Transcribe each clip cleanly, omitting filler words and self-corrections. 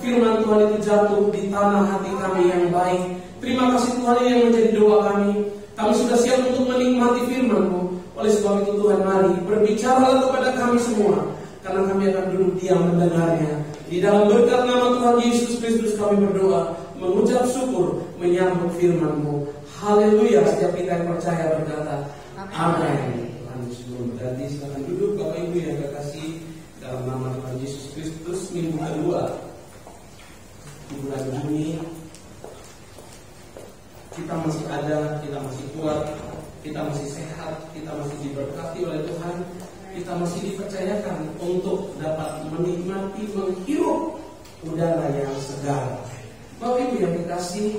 firman Tuhan itu jatuh di tanah hati kami yang baik. Terima kasih Tuhan yang menjadi doa kami. Kami sudah siap untuk menikmati firman-Mu. Oleh sebab itu Tuhan, mari berbicaralah kepada kami semua, karena kami akan duduk diam mendengarnya. Di dalam berkat nama Tuhan Yesus Kristus kami berdoa, mengucap syukur, menyambut firman-Mu. Haleluya. Setiap kita yang percaya berkata amin. Tuhan Yesus memberkati. Silakan duduk Bapak Ibu yang kekasih dalam nama Tuhan Yesus Kristus. Minggu kedua di bulan Juni, kita masih ada, kita masih kuat, kita masih sehat, kita masih diberkati oleh Tuhan, kita masih dipercayakan untuk dapat menikmati, menghirup udara yang segar. Bapak Ibu yang dikasihi,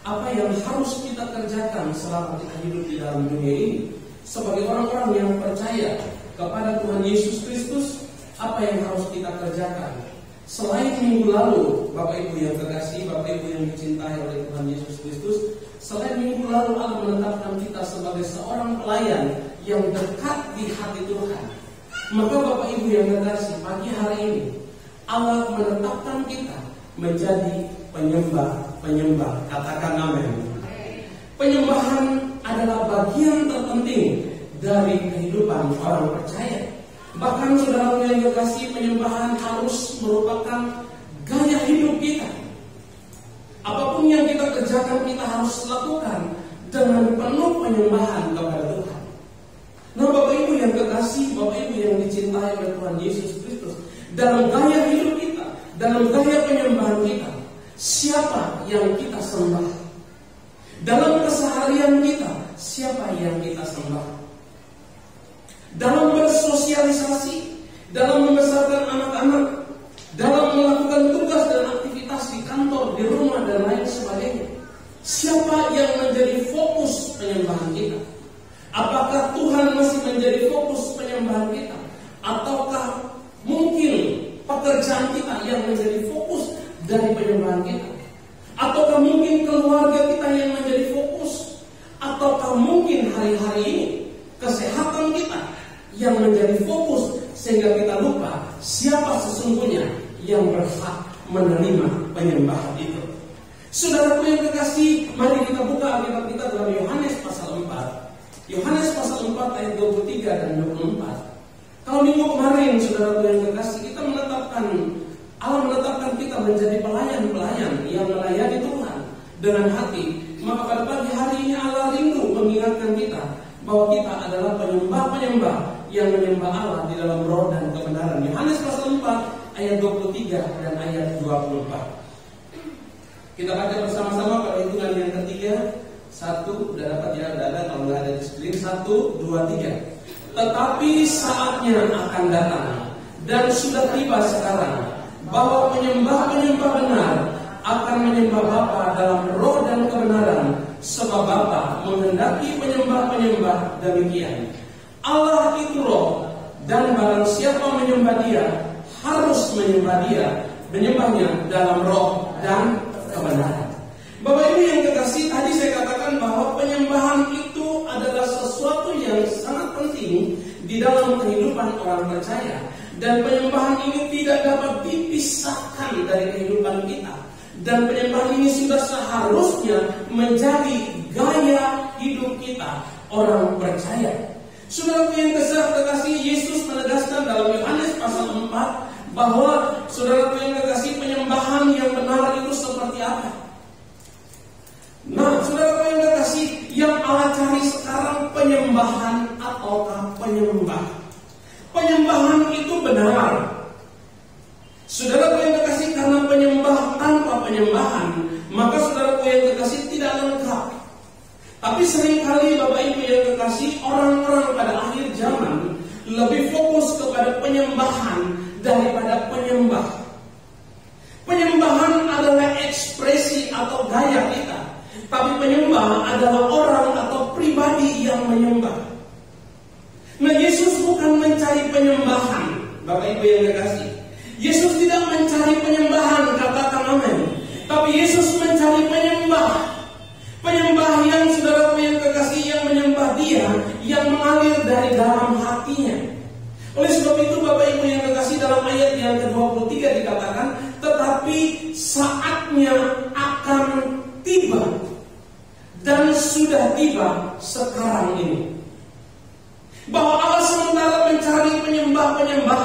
apa yang harus kita kerjakan selama kita hidup di dalam dunia ini sebagai orang-orang yang percaya kepada Tuhan Yesus Kristus? Apa yang harus kita kerjakan? Selain minggu lalu, Bapak Ibu yang terkasih, Bapak Ibu yang dicintai oleh Tuhan Yesus Kristus, selain minggu lalu Allah menetapkan kita sebagai seorang pelayan yang dekat di hati Tuhan, maka Bapak Ibu yang terkasih, pagi hari ini Allah menetapkan kita menjadi penyembah. Katakan amin. Penyembahan adalah bagian terpenting dari kehidupan orang percaya. Bahkan saudara yang dikasihi, penyembahan harus merupakan gaya hidup kita. Apapun yang kita kerjakan, kita harus lakukan dengan penuh penyembahan kepada Tuhan. Nah Bapak Ibu yang kekasih, Bapak Ibu yang dicintai oleh Tuhan Yesus Kristus, dalam gaya hidup kita, dalam gaya penyembahan kita, siapa yang kita sembah? Dalam keseharian kita, siapa yang kita sembah? Dalam bersosialisasi, dalam membesarkan anak-anak, dalam melakukan tugas dan aktivitas di kantor, di rumah dan lain sebagainya, siapa yang menjadi fokus penyembahan kita? Apakah Tuhan masih menjadi fokus penyembahan kita? Ataukah mungkin pekerjaan kita yang menjadi fokus dari penyembahan kita? Ataukah mungkin keluarga kita yang menjadi fokus? Ataukah mungkin hari-hari ini kesehatan kita yang menjadi fokus, sehingga kita lupa siapa sesungguhnya yang berhak menerima penyembahan itu? Saudaraku yang kekasih, mari kita buka Alkitab kita dalam Yohanes pasal 4. Yohanes pasal 4 ayat 23 dan 24. Kalau minggu kemarin saudaraku yang kekasih, kita Allah menetapkan kita menjadi pelayan-pelayan yang melayani Tuhan dengan hati. Maka pada pagi hari ini Allah rindu mengingatkan kita bahwa kita adalah penyembah-penyembah yang menyembah Allah di dalam roh dan kebenaran. Yohanes pasal 4 ayat 23 dan ayat 24. Kita baca bersama-sama pada hitungan yang ketiga. 1, udah dapat ya, udah ada, kalau nggak ada di screen. 1, 2, 3. Tetapi saatnya akan datang dan sudah tiba sekarang, bahwa penyembah-penyembah benar akan menyembah Bapa dalam roh dan kebenaran, sebab Bapa menghendaki penyembah-penyembah demikian. Allah itu roh, dan barang siapa menyembah Dia harus menyembah Dia, menyembahnya dalam roh dan kebenaran. Bapak Ibu yang kekasih, tadi saya katakan bahwa penyembahan itu adalah sesuatu yang sangat penting di dalam kehidupan orang percaya, dan penyembahan ini tidak dapat dipisahkan dari kehidupan kita. Dan penyembahan ini sudah seharusnya menjadi gaya hidup kita orang percaya. Saudara yang kekasih, Yesus menegaskan dalam Yohanes pasal 4 bahwa saudara yang kekasih, penyembahan yang benar itu seperti apa? Nah, saudara yang kekasih, yang Allah cari sekarang penyembahan ataukah penyembah? Penyembahan itu benar. Saudara yang kekasih, karena penyembah tanpa penyembahan, maka saudara yang kekasih tidak lengkap. Tapi seringkali Bapak Ibu yang kekasih, orang-orang pada akhir zaman lebih fokus kepada penyembahan daripada penyembah. Penyembahan adalah ekspresi atau gaya kita, tapi penyembah adalah orang atau pribadi yang menyembah. Nah, Yesus bukan mencari penyembahan, Bapak Ibu yang kekasih. Yesus tidak mencari penyembahan, katakan amin. Tapi Yesus mencari penyembah. Penyembah yang saudaraku yang kekasih, yang menyembah Dia, yang mengalir dari dalam hatinya. Oleh sebab itu Bapak Ibu yang kekasih, dalam ayat yang ke-23 dikatakan, tetapi tiba sekarang ini. Bahwa Allah sementara mencari penyembah-penyembah.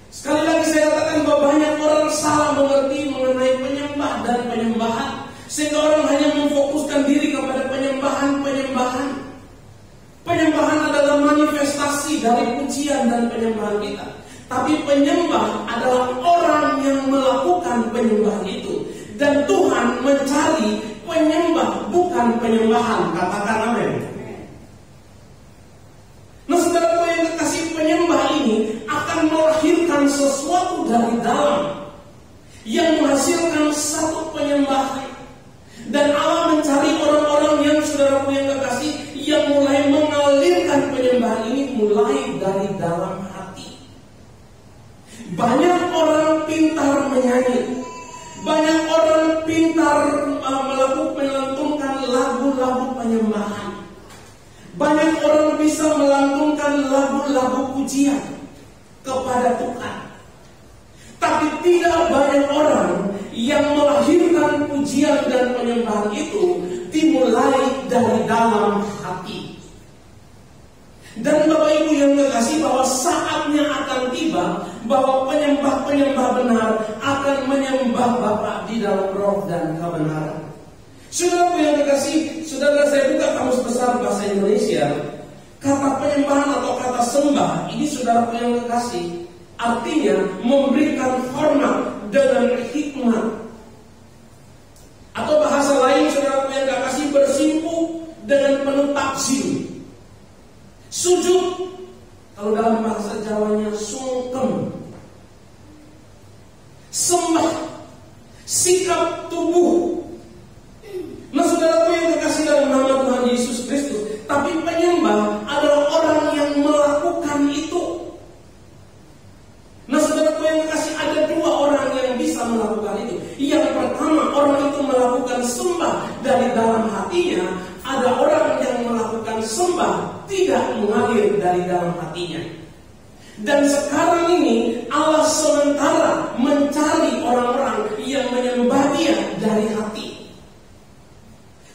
Sekali lagi saya katakan bahwa banyak orang salah mengerti mengenai penyembah dan penyembahan, sehingga orang hanya memfokuskan diri kepada penyembahan. Penyembahan adalah manifestasi dari pujian dan penyembahan kita. Tapi penyembah adalah orang yang melakukan penyembahan itu. Dan Tuhan mencari penyembah, bukan penyembahan. Katakan amin. Nah, saudaraku yang kekasih, penyembah ini akan melahirkan sesuatu dari dalam yang menghasilkan satu penyembahan. Dan Allah mencari orang-orang yang, saudaraku yang kekasih, yang mulai mengalirkan penyembahan ini mulai dari dalam hati. Banyak orang pintar menyanyi, banyak orang pintar melantunkan lagu-lagu penyembahan. Banyak orang bisa melantunkan lagu-lagu pujian kepada Tuhan. Tapi tidak banyak orang yang melahirkan pujian dan penyembahan itu dimulai dari dalam hati. Dan Bapak Ibu yang kekasih, bahwa saatnya akan tiba bahwa penyembah-penyembah benar akan menyembah Bapa di dalam roh dan kebenaran. Saudara yang kekasih, saudara, saya buka kamus besar bahasa Indonesia. Kata penyembahan atau kata sembah ini, saudara yang kekasih, artinya memberikan hormat dengan hikmat. Atau bahasa lain, saudara yang kekasih, bersimpu dengan penuh takzim. Sujud, kalau dalam bahasa Jawanya sungkem. Sembah, sikap tubuh. Nah, saudaraku yang terkasih dalam nama Tuhan Yesus Kristus, tapi penyembah adalah orang yang melakukan itu. Nah, saudaraku yang terkasih, ada dua orang yang bisa melakukan itu. Yang pertama, orang itu melakukan sembah dari dalam hatinya. Ada orang yang melakukan sembah tidak mengalir dari dalam hatinya. Dan sekarang ini Allah sementara mencari orang-orang yang menyembah Dia dari hati.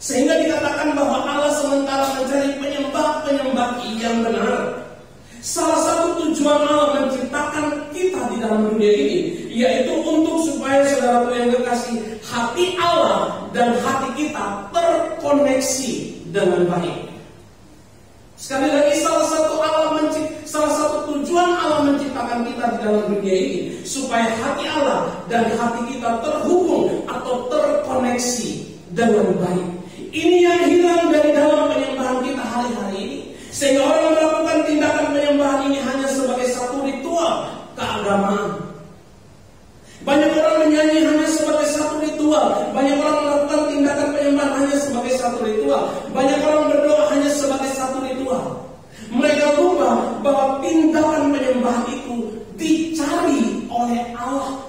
Sehingga dikatakan bahwa Allah sementara mencari penyembah-penyembah yang benar. Salah satu tujuan Allah menciptakan kita di dalam dunia ini, yaitu untuk supaya saudara yang kekasih, hati Allah dan hati kita terkoneksi dengan baik. Sekali lagi, salah satu tujuan Allah menciptakan kita di dalam dunia ini, supaya hati Allah dan hati kita terhubung atau terkoneksi dengan baik. Ini yang hilang dari dalam penyembahan kita hari-hari ini. Sehingga orang melakukan tindakan penyembahan ini hanya sebagai satu ritual keagamaan. Banyak orang menyanyi hanya sebagai satu ritual. Banyak orang melakukan tindakan penyembahan hanya sebagai satu ritual. Banyak orang berdoa hanya sebagai satu ritual. Mereka lupa bahwa tindakan penyembahan itu dicari oleh Allah.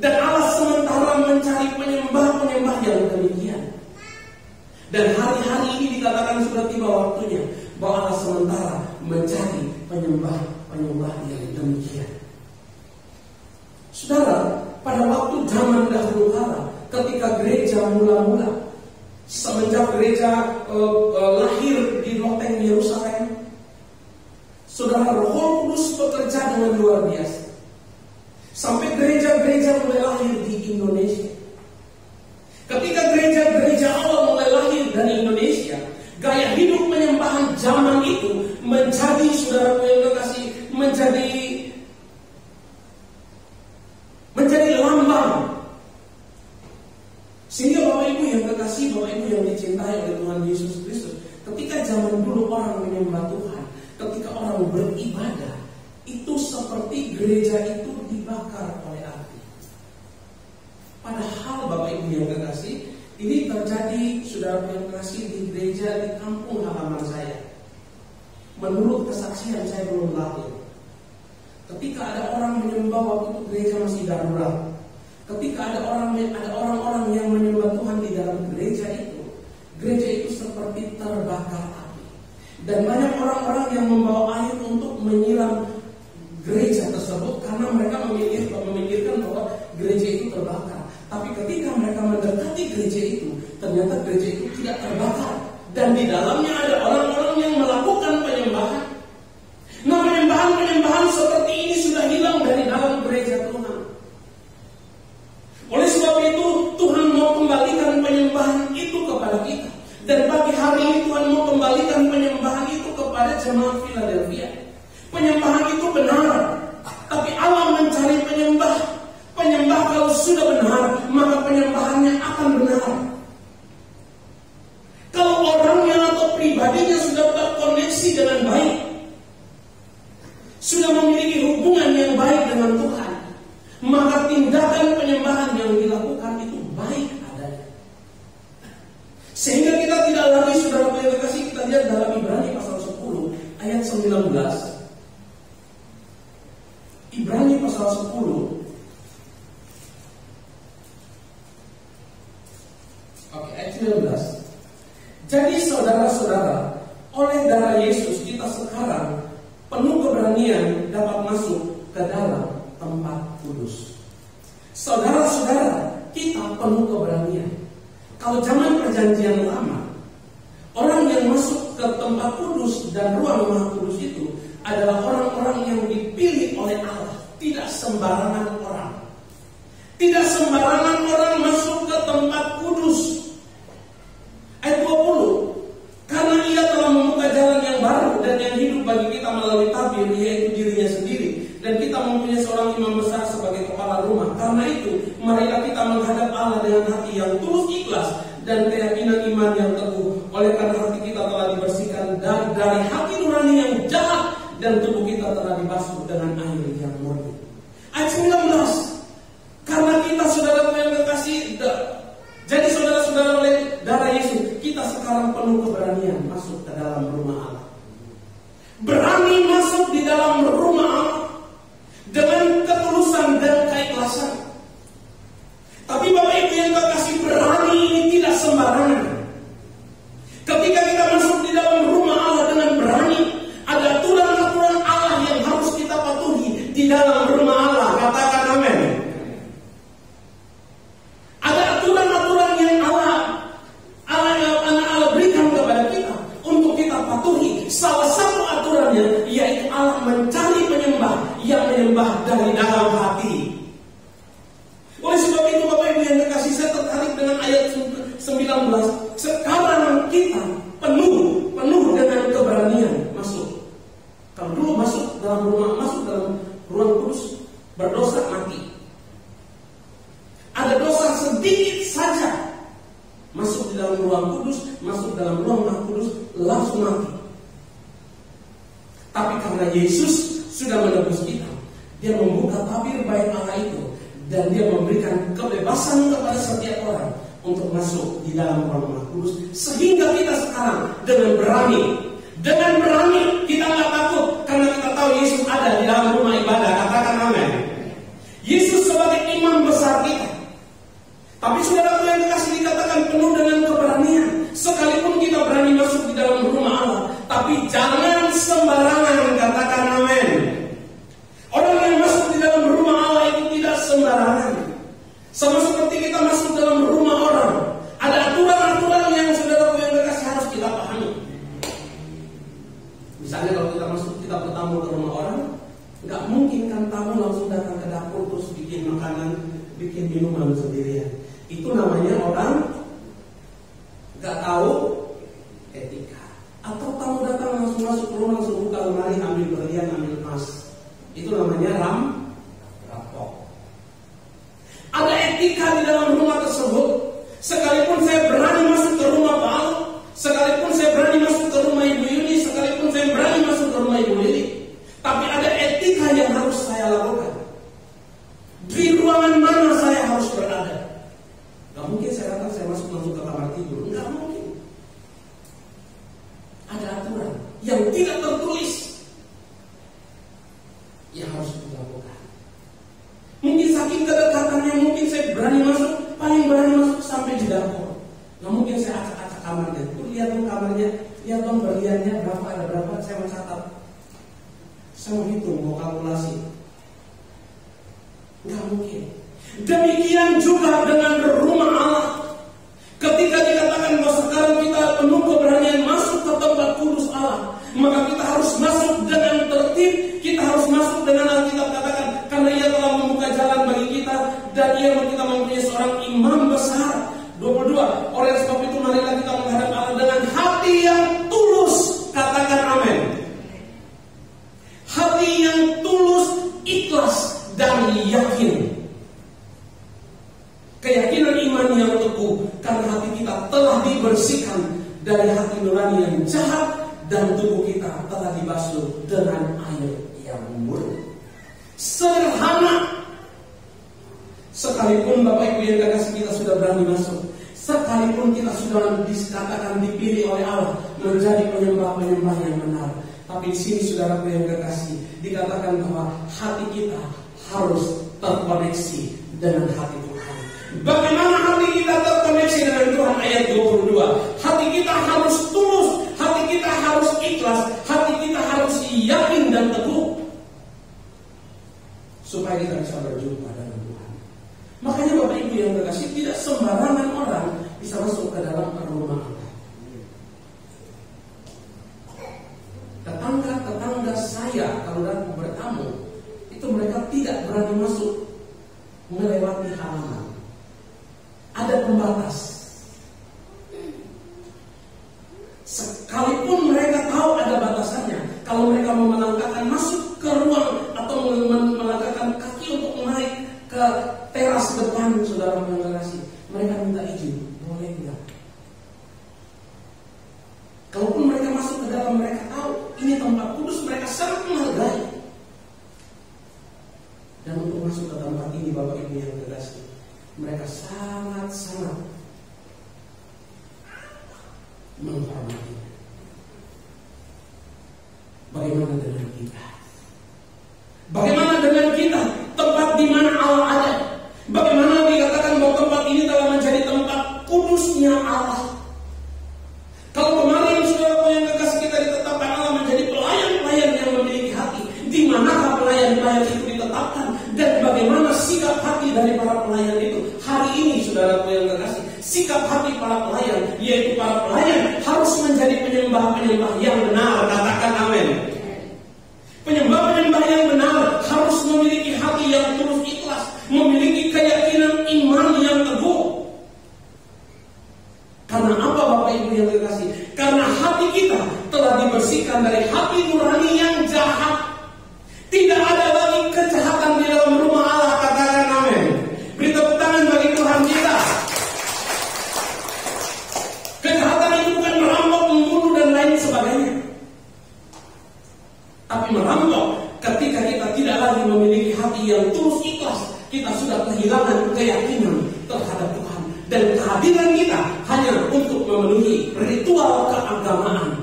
Dan Allah sementara mencari penyembah-penyembah yang demikian. Dan hari-hari ini dikatakan sudah tiba waktunya bahwa Allah sementara mencari penyembah-penyembah yang demikian. Saudara, pada waktu zaman dahulu kala, ketika gereja mula-mula, semenjak gereja lahir di loteng Yerusalem, saudara, Roh Kudus bekerja dengan luar biasa. Sampai gereja-gereja mulai lahir di Indonesia. Ketika gereja-gereja awal mulai lahir dari Indonesia, gaya hidup penyembahan zaman itu menjadi, saudara yang kekasih, menjadi lambang. Sehingga Bapak Ibu yang kekasih, Bapak Ibu yang dicintai oleh Tuhan Yesus Kristus, ketika zaman dulu orang menyembah Tuhan, ketika orang beribadah, itu seperti gereja itu dibakar oleh api. Padahal Bapak Ibu yang kekasih, ini terjadi, saudara yang kekasih, di gereja di kampung halaman saya. Menurut kesaksian, saya belum lahir. Ketika ada orang menyembah, waktu itu gereja masih darurat. Ketika ada orang-orang yang menyembah Tuhan di dalam gereja itu seperti terbakar api. Dan banyak orang-orang yang membawa air untuk menyiram gereja tersebut karena mereka memikirkan bahwa gereja itu terbakar. Tapi ketika mereka mendekati gereja itu, ternyata gereja itu tidak terbakar dan di dalamnya ada orang-orang yang melakukan penyembahan. Nah, penyembahan seperti ini sudah hilang dari dalam gereja Tuhan. Oleh sebab itu Tuhan mau kembalikan penyembahan itu kepada kita. Dan pagi hari ini Tuhan mau kembalikan penyembahan itu kepada jemaat Philadelphia. Penyembahan itu benar, tapi Allah mencari penyembah. Penyembah kalau sudah benar, maka penyembahannya akan benar. Kalau orangnya atau pribadinya sudah terkoneksi dengan baik, sudah memiliki hubungan yang baik dengan Tuhan, maka tindakan penyembahan yang dilakukan itu baik adanya. Sehingga kita tidak lagi, saudara yang terkasih, kita lihat dalam Ibrani pasal 10 ayat 19. Ibrani pasal 10 ayat 19. Jadi saudara-saudara, oleh darah Yesus kita sekarang penuh keberanian dapat masuk ke dalam tempat kudus. Saudara-saudara, kita penuh keberanian. Kalau zaman perjanjian lama, orang yang masuk ke tempat kudus dan ruang maha kudus itu adalah orang-orang yang dipilih oleh Allah. Tidak sembarangan orang. Tidak sembarangan orang masuk ke tempat kudus. Ayat 20, karena ia telah membuka jalan yang baru dan yang hidup bagi kita melalui tabir, yaitu dirinya sendiri. Dan kita mempunyai seorang imam besar sebagai kepala rumah. Karena itu, marilah kita menghadap Allah dengan hati yang tulus ikhlas dan keyakinan iman yang teguh. Oleh karena hati kita telah dibersihkan dari hati nurani yang jahat, dan tubuh kita telah dibasuh dengan air yang murni. Ayat 19, karena kita saudara yang terkasih, jadi saudara-saudara oleh darah Yesus, kita sekarang penuh keberanian masuk ke dalam rumah Allah. Berani masuk di dalam rumah Allah dengan ketulusan dan keikhlasan. Tapi Bapak Ibu yang terkasih, berani ini tidak sembarangan. Ketika kita masuk di dalam rumah Allah dengan berani, ada aturan-aturan Allah yang harus kita patuhi di dalam rumah Allah. Katakan amin. Ada aturan-aturan yang Allah berikan kepada kita untuk kita patuhi. Salah satu aturannya yaitu Allah mencari penyembah yang menyembah dari dalam hati. Oleh sebab itu Bapak Ibu yang terkasih, saya tertarik dengan ayat 19. Sekarang kita penuh dengan keberanian masuk. Kalau dulu masuk dalam ruang kudus, berdosa mati. Ada dosa sedikit saja, masuk di dalam ruang kudus, masuk dalam ruang maha kudus, langsung mati. Tapi karena Yesus sudah menebus kita, dia membuka tabir baik Allah itu, dan dia memberikan kebebasan kepada setiap orang untuk masuk di dalam ruang maha kudus. Sehingga kita sekarang dengan berani kita nggak takut, karena kita tahu Yesus ada di dalam rumah ibadah. Katakan amin. Yesus sebagai imam besar kita. Tapi saudara yang dikasih dikatakan penuh dengan keberanian. Sekalipun kita berani masuk di dalam rumah Allah, tapi jangan sembarangan. Katakan amin. Orang yang masuk di dalam rumah Allah itu tidak sembarangan. Sama seperti kita masuk dalam rumah orang, ada aturan-aturan yang saudara yang dikasih harus kita pahami. Misalnya kalau kita masuk, kita bertamu ke rumah orang, nggak mungkin kan tamu langsung datang ke dapur terus bikin makanan, bikin minuman sendirian. Itu namanya orang gak tahu etika. Atau tamu datang langsung masuk ke rumah, langsung buka lemari, ambil berlian, ambil emas. Itu namanya rampok. Ada etika di dalam rumah tersebut. Sekalipun saya berani masuk ke rumah Pak Al, sekalipun saya berani masuk ke rumah Ibu Yuni, sekalipun saya berani masuk ke rumah Ibu Lili, tapi ada etika yang harus saya lakukan. Di ruangan mana saya harus berada? Gak mungkin saya datang, saya masuk langsung ke kamar tidur. Gak mungkin. Ada aturan yang tidak tertulis yang harus dilakukan. Mungkin saking kedekatannya, mungkin saya berani masuk, paling berani masuk sampai di dapur. Gak mungkin saya acak-acak kamarnya. Tuh lihat dong kamarnya, lihat dong berliannya berapa, ada berapa, saya mau catat. Saya mau hitung, mau kalkulasi. Gak mungkin. Demikian juga dengan rumah Allah. Ketika dikatakan bahwa sekarang kita penuh keberanian keyakinan iman yang teguh, karena hati kita telah dibersihkan dari hati nurani yang jahat, dan tubuh kita telah dibasuh dengan air yang murni. Sederhana. Sekalipun Bapak Ibu yang kekasih, kita sudah berani masuk, sekalipun kita sudah dikatakan dipilih oleh Allah menjadi penyembah-penyembah yang benar, tapi di sini saudaraku yang kekasih, dikatakan bahwa hati kita harus terkoneksi dengan hati Tuhan. Bagaimana hati kita terkoneksi dengan Tuhan? Ayat 22. Hati kita harus tulus, hati kita harus ikhlas, hati kita harus yakin dan teguh, supaya kita bisa berjumpa dengan Tuhan. Makanya Bapak Ibu yang terkasih, tidak sembarangan orang bisa masuk ke dalam rumah Allah. Tetangga-tetangga saya kalau datang bertamu, itu mereka tidak berani masuk melewati halaman. Ada pembatas. Sekalipun mereka tahu ada batasannya, kalau mereka mau melangkahkan masuk ke ruang atau melangkahkan kaki untuk naik ke teras depan saudara mengasihi, mereka minta izin, boleh enggak? Kalaupun mereka masuk ke dalam, mereka tahu ini tempat kudus, mereka sangat menghargai. Dan untuk masuk ke tempat ini Bapak Ibu yang terkasih, mereka sangat-sangat menghormati. Bagaimana dengan kita? Bagaimana dengan kita? Tempat di mana Allah ada? Bagaimana dikatakan bahwa tempat ini telah menjadi tempat kudusnya Allah? Kalau kemarin saudara yang kekasih kita ditetapkan Allah menjadi pelayan-pelayan yang memiliki hati, di manakah pelayan-pelayan itu ditetapkan? Dan bagaimana sikap hati dari para pelayan itu? Hari ini saudara yang kekasih, sikap hati para pelayan, yaitu para pelayan harus menjadi penyembah-penyembah yang benar. Katakan amin. Penyembah-penyembah yang benar harus memiliki hati yang tulus ikhlas, memiliki keyakinan iman yang teguh. Karena apa Bapak Ibu yang terkasih? Karena hati kita telah dibersihkan dari hati nurani yang jahat. Tidak ada lagi kejahatan di dalam rumah Allah. Katakan amin. Beri tepuk tangan bagi Tuhan kita. Kejahatan itu bukan merampok, membunuh dan lain sebagainya, tapi merampok ketika kita tidak lagi memiliki hati yang tulus ikhlas. Kita sudah kehilangan keyakinan terhadap Tuhan, dan kehadiran kita hanya untuk memenuhi ritual keagamaan.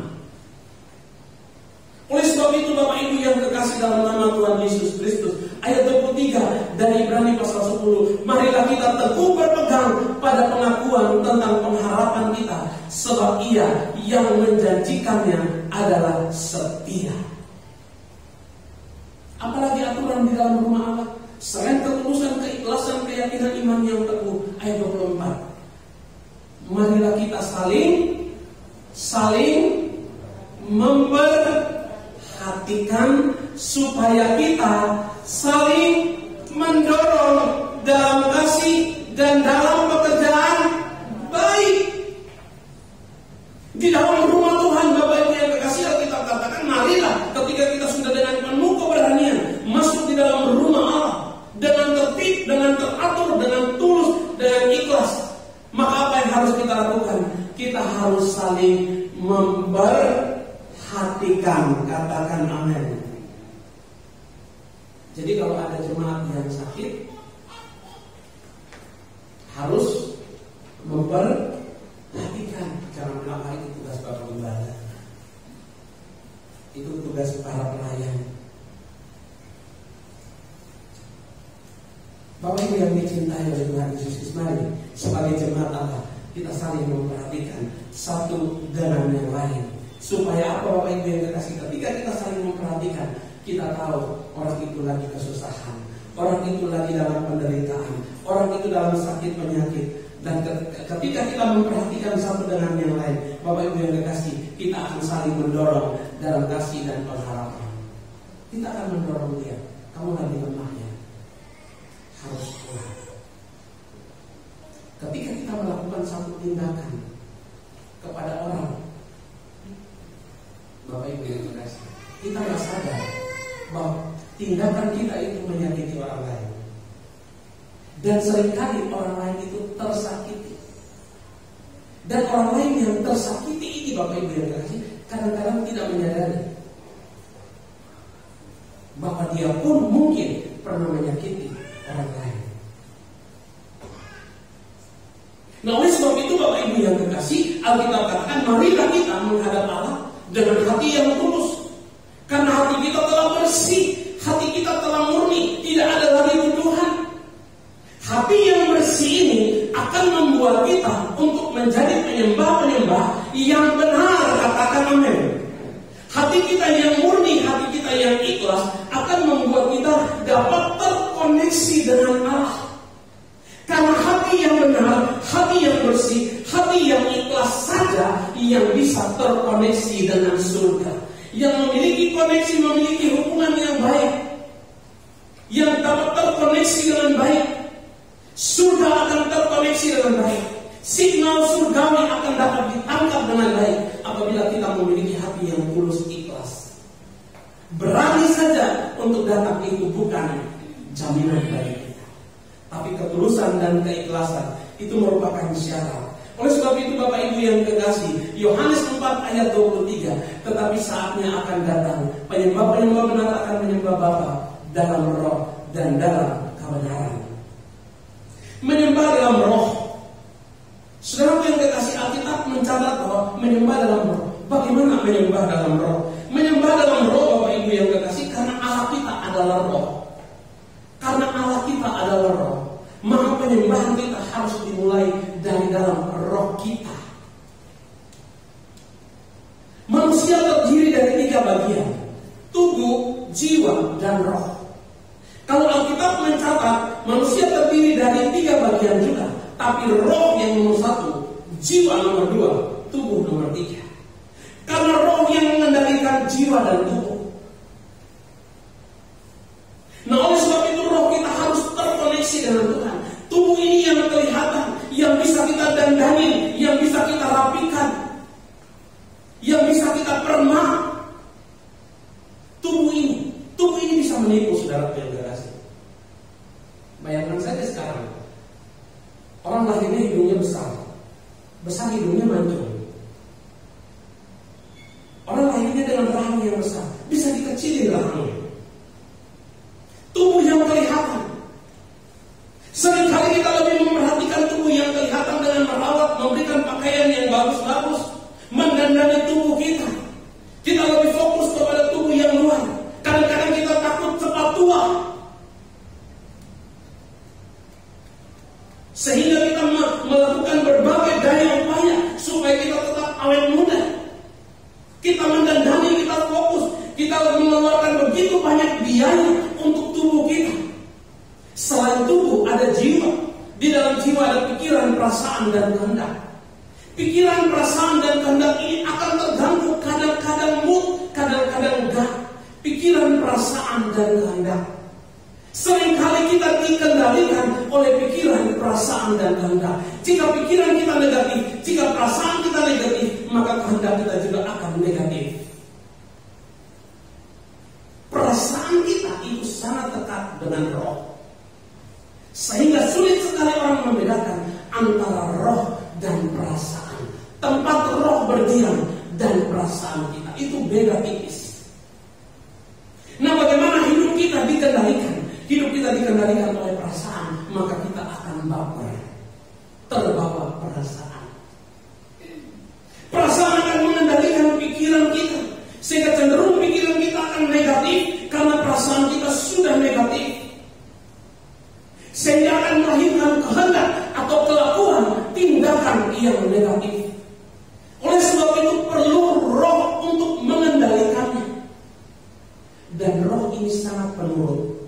Oleh sebab itu Bapak Ibu yang terkasih dalam nama Tuhan Yesus Kristus, ayat 23 dari Ibrani pasal 10, marilah kita teguh berpegang pada pengakuan tentang pengharapan kita, sebab Ia yang menjanjikannya adalah setia. Apalagi aturan di dalam rumah Allah selain ketulusan, keikhlasan, keyakinan iman yang teguh. Ayat 24, marilah kita saling memperhatikan supaya kita saling mendorong dalam kasih dan dalam pekerjaan baik. Di dalam rumah Tuhan Bapak Ibu yang kekasih, kita katakan marilah ketika kita sudah dengan penuh keberanian masuk di dalam rumah Allah dengan tertib, dengan teratur, dengan tulus, dengan ikhlas, maka apa yang harus kita lakukan? Kita harus saling memperhatikan. Katakan amin. Jadi kalau ada jemaat yang sakit, harus memperhatikan. Jangan melanggar, itu tugas Bapak Ibadah. Itu tugas para pelayan. Bapak Ibu yang dicintai oleh Tuhan Yesus Kristus, mari sebagai jemaat Allah kita saling memperhatikan satu dengan yang lain. Supaya apa Bapak Ibu yang dikasih? Ketika kita saling memperhatikan, kita tahu orang itu lagi kesusahan, orang itu lagi dalam penderitaan, orang itu dalam sakit penyakit. Dan ketika kita memperhatikan satu dengan yang lain, Bapak Ibu yang dikasih, kita akan saling mendorong dalam kasih dan pengharapan. Kita akan mendorong dia. Kamu lagi lemah ya, harus kuat. Ketika kita melakukan satu tindakan kepada orang, Bapak Ibu yang dikasih, kita nggak sadar bahwa tindakan kita itu menyakiti orang lain. Dan seringkali orang lain itu tersakiti. Dan orang lain yang tersakiti ini, Bapak Ibu yang dikasihi, kadang-kadang tidak menyadari bahwa dia pun mungkin pernah menyakiti orang lain. Nah, oleh sebab itu Bapak Ibu yang kekasih, Alkitab katakan, marilah kita menghadap Allah dengan hati yang tulus. Karena hati kita telah bersih, hati kita telah murni, tidak ada lagi tuduhan. Hati yang bersih ini akan membuat kita untuk menjadi penyembah-penyembah yang benar, katakan amin. Hati kita yang murni, hati kita yang ikhlas akan membuat kita dapat terkoneksi dengan Allah. Karena hati yang benar, hati yang bersih, hati yang ikhlas saja yang bisa terkoneksi dengan surga. Yang memiliki koneksi, memiliki hubungan yang baik, yang dapat terkoneksi dengan baik, surga akan terkoneksi dengan baik. Signal surgawi akan dapat ditangkap dengan baik apabila kita memiliki hati yang tulus ikhlas. Berani saja untuk datang itu bukan jaminan bagi kita, tapi ketulusan dan keikhlasan itu merupakan syarat. Oleh sebab itu Bapak Ibu yang kekasih, Yohanes 4 ayat 23, tetapi saatnya akan datang, penyembah-penyembah benar akan menyembah Bapa dalam roh dan dalam kebenaran. Menyembah dalam roh. Saudara yang kekasih, Alkitab mencatat bahwa menyembah dalam roh. Bagaimana menyembah dalam roh? Menyembah dalam roh Bapak Ibu yang kekasih, karena Allah kita adalah roh. Karena Allah kita adalah roh, maka penyembahan kita harus dimulai dari dalam roh kita. Manusia terdiri dari 3 bagian: tubuh, jiwa, dan roh. Kalau Alkitab mencatat manusia terdiri dari 3 bagian juga, tapi roh yang nomor 1, jiwa nomor 2, tubuh nomor 3. Karena roh yang mengendalikan jiwa dan tubuh. Nah, oleh sebab itu roh kita harus terkoneksi dengan Tuhan. Tubuh ini yang kelihatan, yang bisa kita dandani, yang bisa kita rapikan, yang bisa kita permak. Tubuh ini bisa menipu saudara yang kekasih. Bayangkan saja sekarang, orang lahirnya hidungnya besar hidungnya mancung. Orang lahirnya dengan rahang yang besar, bisa dikecilin rahangnya. Tubuh yang kelihatan. Seringkali kita lebih memperhatikan tubuh yang kelihatan dengan merawat, memberikan pakaian yang bagus-bagus, mendandani tubuh kita. Kita lebih fokus kepada tubuh yang luar. Kadang-kadang kita takut cepat tua, sehingga kita melakukan berbagai daya upaya supaya kita tetap awet muda. Kita mendandani, kita fokus, kita mengeluarkan begitu banyak biaya untuk tubuh kita. Selain tubuh ada jiwa. Di dalam jiwa ada pikiran, perasaan, dan kehendak. Pikiran, perasaan, dan kehendak ini akan terganggu. Kadang-kadang mood, kadang-kadang enggak. Pikiran, perasaan, dan kehendak. Seringkali kita dikendalikan oleh pikiran, perasaan, dan kehendak. Jika pikiran kita negatif, jika perasaan kita negatif, maka kehendak kita juga akan negatif. Perasaan kita itu sangat dekat dengan roh, sehingga sulit sekali orang membedakan antara roh dan perasaan. Tempat roh berdiam dan perasaan kita itu beda tipis. Nah, bagaimana hidup kita dikendalikan? Hidup kita dikendalikan oleh perasaan, maka kita akan baper, terbawa perasaan. Perasaan akan mengendalikan pikiran kita, sehingga cenderung pikiran kita akan negatif karena perasaan kita sudah negatif, sehingga akan melahirkan kehendak atau kelakuan tindakan yang negatif. Oleh sebab itu perlu roh untuk mengendalikannya, dan roh ini sangat penurut.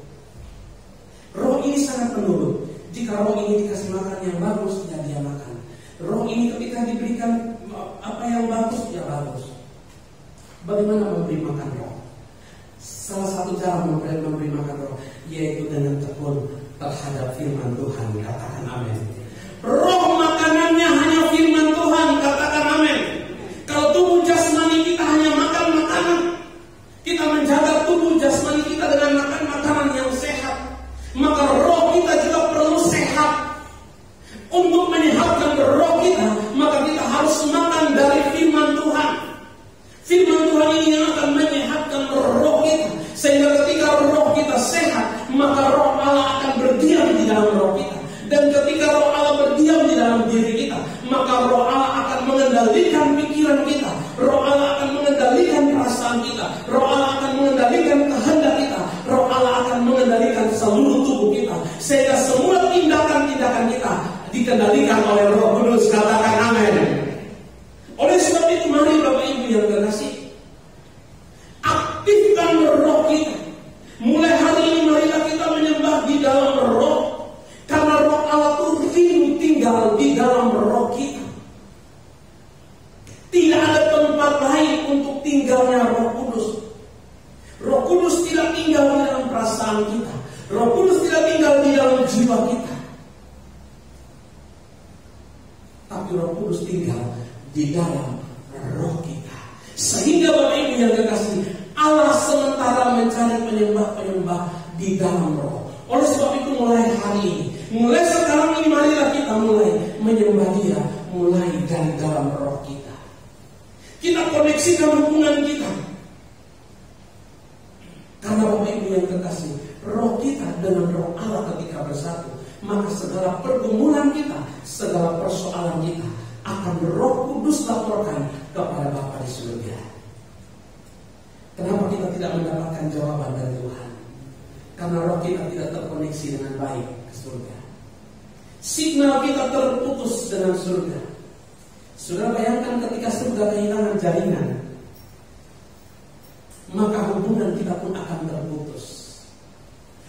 Roh ini sangat penurut. Jika roh ini dikasih makan yang bagus, ya dia makan. Roh ini ketika diberikan apa yang bagus, ya bagus. Bagaimana memberi makan roh? Salah satu cara memberi makan roh yaitu dengan tekun terhadap firman Tuhan. Katakan amin. Roh makanannya hanya firman Tuhan. Katakan amin. Kalau tubuh jasmani kita hanya makan makanan, kita menjaga tubuh jasmani kita dengan makan makanan yang sehat, maka roh kita juga perlu sehat. maka Roh Allah akan berdiam di dalam roh kita. Dan ketika Roh Allah berdiam di dalam diri kita, maka Roh Allah akan mengendalikan pikiran kita. Roh Allah akan mengendalikan perasaan kita. Roh Allah akan mengendalikan kehendak kita. Roh Allah akan mengendalikan seluruh tubuh kita. Sehingga semua tindakan-tindakan kita dikendalikan oleh Roh Kudus. Katakan amin. Oleh sebab itu, mari Bapak Ibu yang terkasih, aktifkan roh kita. Mulai hari ini marilah kita menyembah di dalam roh. Karena Roh Allah itu tinggal di dalam roh kita. Tidak ada tempat lain untuk tinggalnya Roh Kudus. Roh Kudus tidak tinggal di dalam perasaan kita. Roh Kudus tidak tinggal di dalam jiwa kita. Tapi Roh Kudus tinggal di dalam roh kita. Sehingga Bapak Ibu yang terkasih, Allah sementara mencari penyembah-penyembah di dalam roh. Oleh sebab itu mulai hari ini, mulai sekarang ini, marilah kita mulai menyembah Dia, mulai dari dalam roh kita. Kita koneksikan hubungan kita. Karena Bapak Ibu yang terkasih, roh kita dengan roh Allah ketika bersatu, maka segala pergumulan kita, segala persoalan kita akan Roh Kudus laporkan kepada Bapa di surga. Kenapa kita tidak mendapatkan jawaban dari Tuhan? Karena roh kita tidak terkoneksi dengan baik ke surga. Signal kita terputus dengan surga. Saudara bayangkan ketika surga kehilangan jaringan, maka hubungan kita pun akan terputus.